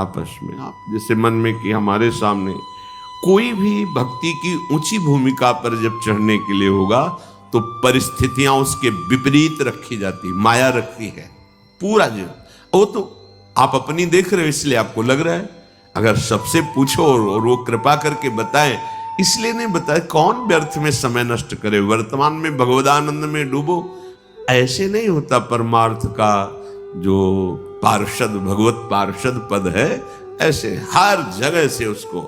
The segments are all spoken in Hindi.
आपस में। आप जैसे मन में कि हमारे सामने कोई भी भक्ति की ऊंची भूमिका पर जब चढ़ने के लिए होगा तो परिस्थितियां उसके विपरीत रखी जाती, माया रखती है पूरा जीवन। वो तो आप अपनी देख रहे हो इसलिए आपको लग रहा है, अगर सबसे पूछो और वो कृपा करके बताएं, इसलिए नहीं बताए। कौन व्यर्थ में समय नष्ट करे, वर्तमान में भगवदानंद में डूबो। ऐसे नहीं होता परमार्थ का जो पार्षद, भगवत पार्षद पद है, ऐसे हर जगह से उसको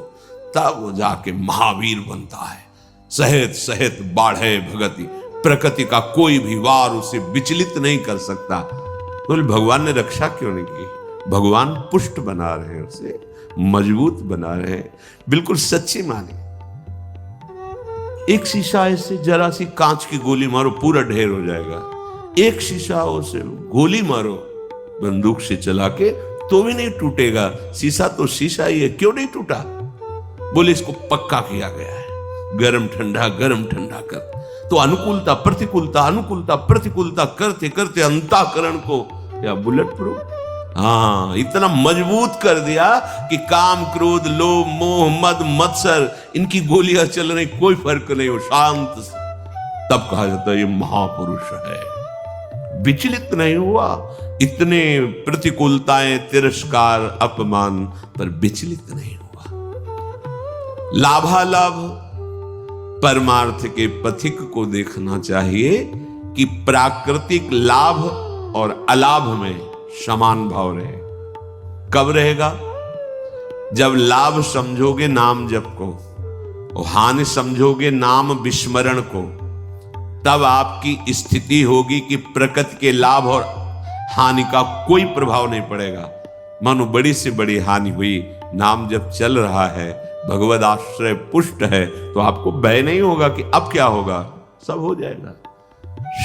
तब वो जाके महावीर बनता है। सहेत सहेत बाढ़े भगति, प्रकृति का कोई भी वार उसे विचलित नहीं कर सकता। तो भगवान ने रक्षा क्यों नहीं की? भगवान पुष्ट बना रहे हैं, उसे मजबूत बना रहे हैं। बिल्कुल सच्ची माने, एक शीशा ऐसे जरा सी कांच की गोली मारो पूरा ढेर हो जाएगा। एक शीशा उसे गोली मारो बंदूक से चला के तो भी नहीं टूटेगा। शीशा तो शीशा ही है, क्यों नहीं टूटा? बोले इसको पक्का किया गया है, गरम ठंडा कर। तो अनुकूलता प्रतिकूलता करते करते अंतःकरण को या बुलेट प्रूफ, हाँ, इतना मजबूत कर दिया कि काम क्रोध लोभ मोह मद मत्सर इनकी गोलियां चल रही, कोई फर्क नहीं हो, शांत। तब कहा जाता है ये महापुरुष है, विचलित नहीं हुआ। इतने प्रतिकूलताएं, तिरस्कार, अपमान पर विचलित नहीं हुआ। लाभालाभ परमार्थ के पथिक को देखना चाहिए कि प्राकृतिक लाभ और अलाभ में समान भाव रहे। कब रहेगा? जब लाभ समझोगे नाम जप को और हानि समझोगे नाम विस्मरण को, तब आपकी स्थिति होगी कि प्रकृति के लाभ और हानि का कोई प्रभाव नहीं पड़ेगा। मानो बड़ी से बड़ी हानि हुई, नाम जब चल रहा है, भगवद आश्रय पुष्ट है, तो आपको भय नहीं होगा कि अब क्या होगा, सब हो जाएगा।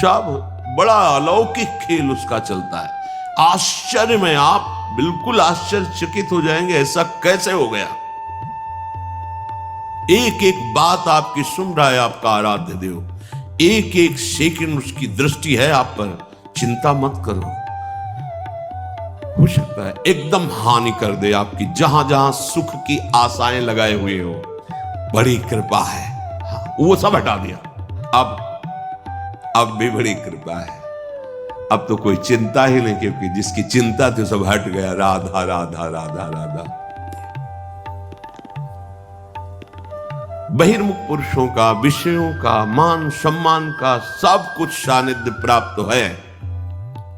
सब बड़ा अलौकिक खेल उसका चलता है। आश्चर्य में आप बिल्कुल आश्चर्यचकित हो जाएंगे, ऐसा कैसे हो गया। एक एक बात आपकी सुन रहा है आपका आराध्य देव, एक एक सेकंड उसकी दृष्टि है आप पर। चिंता मत करो, हो सकता है एकदम हानि कर दे आपकी, जहां जहां सुख की आशाएं लगाए हुए हो। बड़ी कृपा है, हाँ, वो सब हटा दिया। अब भी बड़ी कृपा है। अब तो कोई चिंता ही नहीं, क्योंकि जिसकी चिंता थी सब हट गया। राधा राधा राधा राधा। बहिर्मुख पुरुषों का, विषयों का, मान सम्मान का सब कुछ सानिध्य प्राप्त है,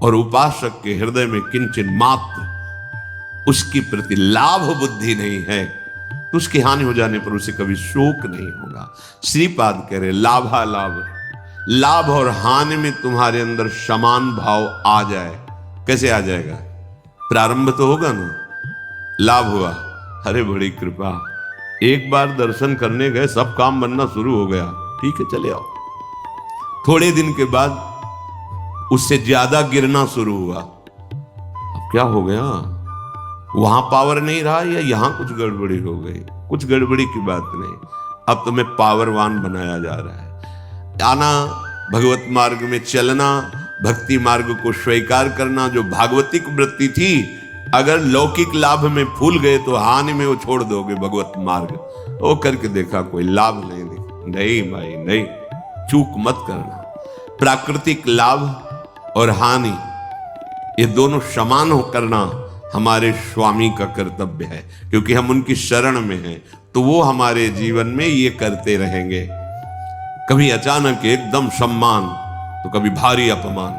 और उपासक के हृदय में किंचित मात्र उसकी प्रति लाभ बुद्धि नहीं है, तो उसकी हानि हो जाने पर उसे कभी शोक नहीं होगा। श्रीपाद कह रहे लाभालाभ, लाभ और हानि में तुम्हारे अंदर समान भाव आ जाए। कैसे आ जाएगा? प्रारंभ तो होगा ना, लाभ हुआ, अरे बड़ी कृपा, एक बार दर्शन करने गए, सब काम बनना शुरू हो गया, ठीक है चले आओ। थोड़े दिन के बाद उससे ज्यादा गिरना शुरू हुआ। अब क्या हो गया? वहां पावर नहीं रहा या यहां कुछ गड़बड़ी हो गई? कुछ गड़बड़ी की बात नहीं, अब तुम्हें पावरवान बनाया जा रहा है। आना, भगवत मार्ग में चलना, भक्ति मार्ग को स्वीकार करना, जो भागवतिक वृत्ति थी, अगर लौकिक लाभ में फूल गए तो हानि में वो छोड़ दोगे भगवत मार्ग। वो करके देखा, कोई लाभ नहीं भाई नहीं, चूक मत करना। प्राकृतिक लाभ और हानि ये दोनों समान हो करना हमारे स्वामी का कर्तव्य है, क्योंकि हम उनकी शरण में हैं, तो वो हमारे जीवन में ये करते रहेंगे। कभी अचानक एकदम सम्मान तो कभी भारी अपमान,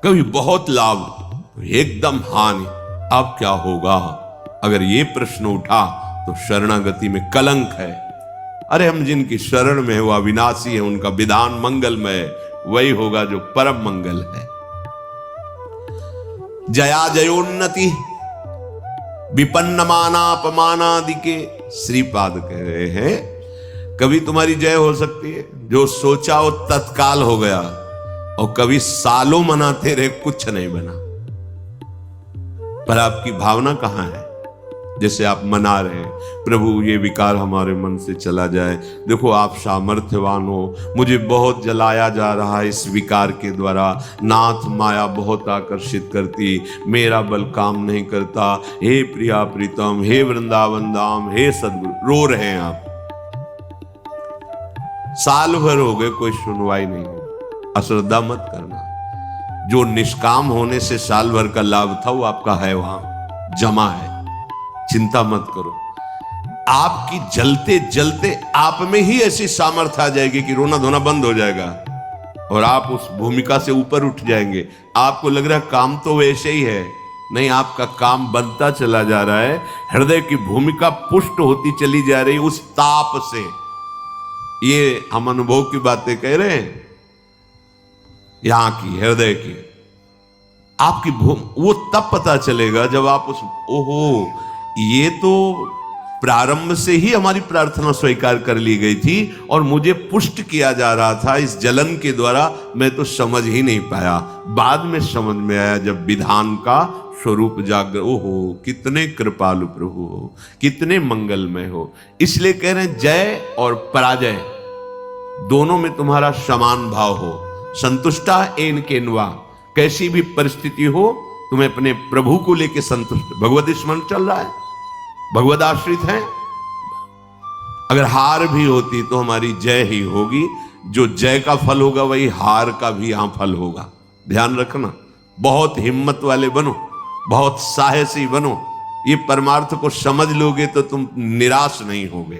कभी बहुत लाभ तो एकदम हानि। अब क्या होगा? अगर ये प्रश्न उठा तो शरणागति में कलंक है। अरे हम जिनकी शरण में है वो अविनाशी है, उनका विधान मंगलमय, वही होगा जो परम मंगल है। जया जयोन्नति विपन्न मानापमानादि के श्रीपाद कह रहे हैं, कभी तुम्हारी जय हो सकती है, जो सोचा वो तत्काल हो गया, और कभी सालों मनाते रहे कुछ नहीं बना। पर आपकी भावना कहां है? जैसे आप मना रहे हैं, प्रभु ये विकार हमारे मन से चला जाए, देखो आप सामर्थ्यवान हो, मुझे बहुत जलाया जा रहा है इस विकार के द्वारा, नाथ माया बहुत आकर्षित करती, मेरा बल काम नहीं करता, हे प्रिया प्रीतम, हे वृंदावन धाम, हे सद्गुरु। रो रहे हैं आप, साल भर हो गए कोई सुनवाई नहीं है। अश्रद्धा मत करना, जो निष्काम होने से साल भर का लाभ था वो आपका है, वहां जमा है, चिंता मत करो। आपकी जलते जलते आप में ही ऐसी सामर्थ्य आ जाएगी कि रोना धोना बंद हो जाएगा और आप उस भूमिका से ऊपर उठ जाएंगे। आपको लग रहा है काम तो वैसे ही है, नहीं, आपका काम बनता चला जा रहा है, हृदय की भूमिका पुष्ट होती चली जा रही उस ताप से। ये हम अनुभव की बातें कह रहे हैं, यहां की हृदय की, आपकी वो तब पता चलेगा जब आप उस, ओहो, ये तो प्रारंभ से ही हमारी प्रार्थना स्वीकार कर ली गई थी और मुझे पुष्ट किया जा रहा था इस जलन के द्वारा, मैं तो समझ ही नहीं पाया, बाद में समझ में आया जब विधान का स्वरूप जागर। ओहो, कितने कृपालु प्रभु हो, कितने मंगलमय हो। इसलिए कह रहे हैं जय और पराजय दोनों में तुम्हारा समान भाव हो, संतुष्टा एन केनवा, कैसी भी परिस्थिति हो तुम्हें अपने प्रभु को लेकर संतुष्ट। भगवत स्मरण चल रहा है, भगवत आश्रित है, अगर हार भी होती तो हमारी जय ही होगी, जो जय का फल होगा वही हार का भी यहां फल होगा। ध्यान रखना, बहुत हिम्मत वाले बनो, बहुत साहसी बनो, ये परमार्थ को समझ लोगे तो तुम निराश नहीं होगे।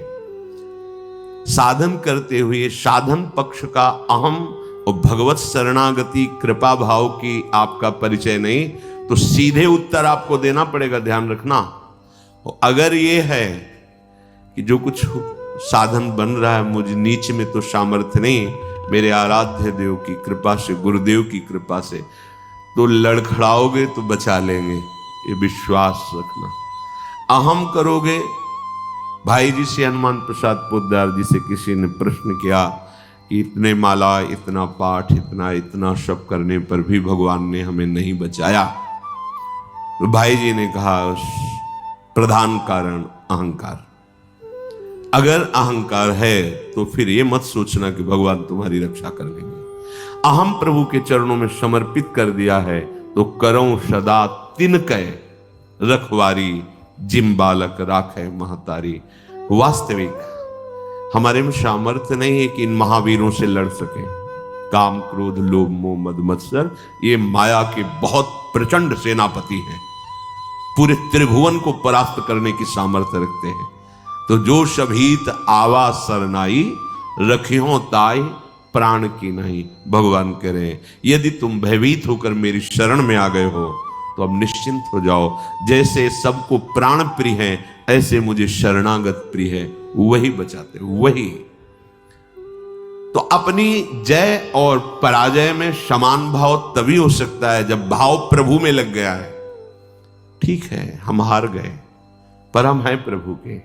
साधन करते हुए साधन पक्ष का अहम और भगवत शरणागति कृपा भाव की आपका परिचय नहीं, तो सीधे उत्तर आपको देना पड़ेगा। ध्यान रखना, अगर ये है कि जो कुछ साधन बन रहा है मुझ नीच में तो सामर्थ्य नहीं, मेरे आराध्य देव की कृपा से, गुरुदेव की कृपा से, तो लड़खड़ाओगे तो बचा लेंगे, ये विश्वास रखना। अहम करोगे, भाई जी से, हनुमान प्रसाद पोद्दार जी से किसी ने प्रश्न किया कि इतने माला, इतना पाठ, इतना सब करने पर भी भगवान ने हमें नहीं बचाया, तो भाई जी ने कहा प्रधान कारण अहंकार। अगर अहंकार है तो फिर ये मत सोचना कि भगवान तुम्हारी रक्षा कर लेंगे। अहम प्रभु के चरणों में समर्पित कर दिया है तो करऊं सदा तिनकै रखवारी, जिम बालक राखे महतारी। वास्तविक हमारे में सामर्थ्य नहीं है कि इन महावीरों से लड़ सके। काम, क्रोध, लोभ, मोह, मद, मत्सर, ये माया के बहुत प्रचंड सेनापति हैं, पूरे त्रिभुवन को परास्त करने की सामर्थ्य रखते हैं। तो जो शभीत आवा सरनाई, रखियो ताई प्राण की नहीं। भगवान कह रहे हैं यदि तुम भयभीत होकर मेरी शरण में आ गए हो तो अब निश्चिंत हो जाओ। जैसे सबको प्राण प्रिय है ऐसे मुझे शरणागत प्रिय है, वही बचाते, वही। तो अपनी जय और पराजय में समान भाव तभी हो सकता है जब भाव प्रभु में लग गया है। ठीक है, हम हार गए पर हम हैं प्रभु के,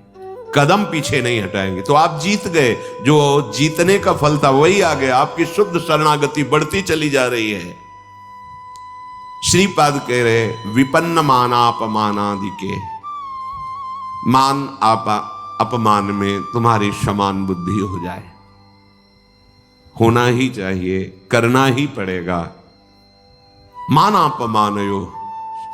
कदम पीछे नहीं हटाएंगे। तो आप जीत गए, जो जीतने का फल था वही आ गया। आपकी शुद्ध शरणागति बढ़ती चली जा रही है। श्रीपाद कह रहे विपन्न मानापमानादि के, मान अपमान में तुम्हारी समान बुद्धि हो जाए, होना ही चाहिए, करना ही पड़ेगा। मानापमानयो,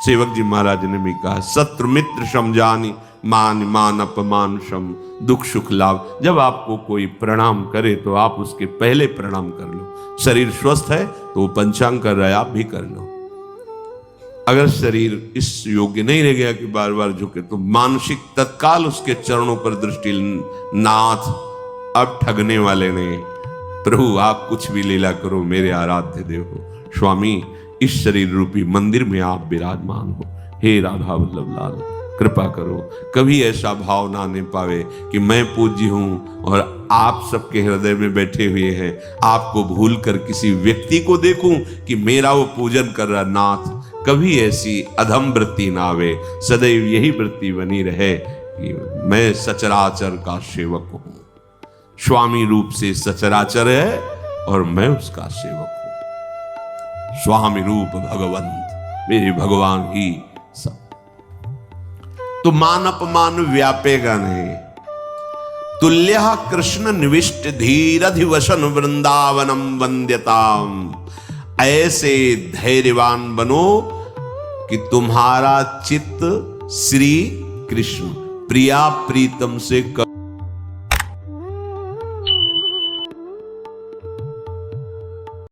सेवक जी महाराज ने भी कहा, शत्रु मित्र समझानी, मान अपमान सम, दुख सुख लाभ। जब आपको कोई प्रणाम करे तो आप उसके पहले प्रणाम कर लो। शरीर स्वस्थ है तो वो पंचांग कर रहा है, आप भी कर लो। अगर शरीर इस योग्य नहीं रह गया कि बार बार झुके, तो मानसिक तत्काल उसके चरणों पर दृष्टि, नाथ अब ठगने वाले नहीं, प्रभु आप कुछ भी लीला करो, मेरे आराध्य देव हो। स्वामी इस शरीर रूपी मंदिर में आप विराजमान हो, हे राधा वल्लभ लाल कृपा करो। कभी ऐसा भाव ना आने पावे कि मैं पूज्य हूं और आप सबके हृदय में बैठे हुए हैं, आपको भूल कर किसी व्यक्ति को देखूं कि मेरा वो पूजन कर रहा। नाथ कभी ऐसी अधम वृत्ति ना आवे, सदैव यही वृत्ति बनी रहे कि मैं सचराचर का सेवक हूं। स्वामी रूप से सचराचर है और मैं उसका सेवक हूं। स्वामी रूप भगवंत, मेरे भगवान ही सब। तो मान अपमान व्यापेगा नहीं। तुल्य कृष्ण निविष्ट धीरधिवसन वृंदावनम वंद्यताम। ऐसे धैर्यवान बनो कि तुम्हारा चित्त श्री कृष्ण प्रिया प्रीतम से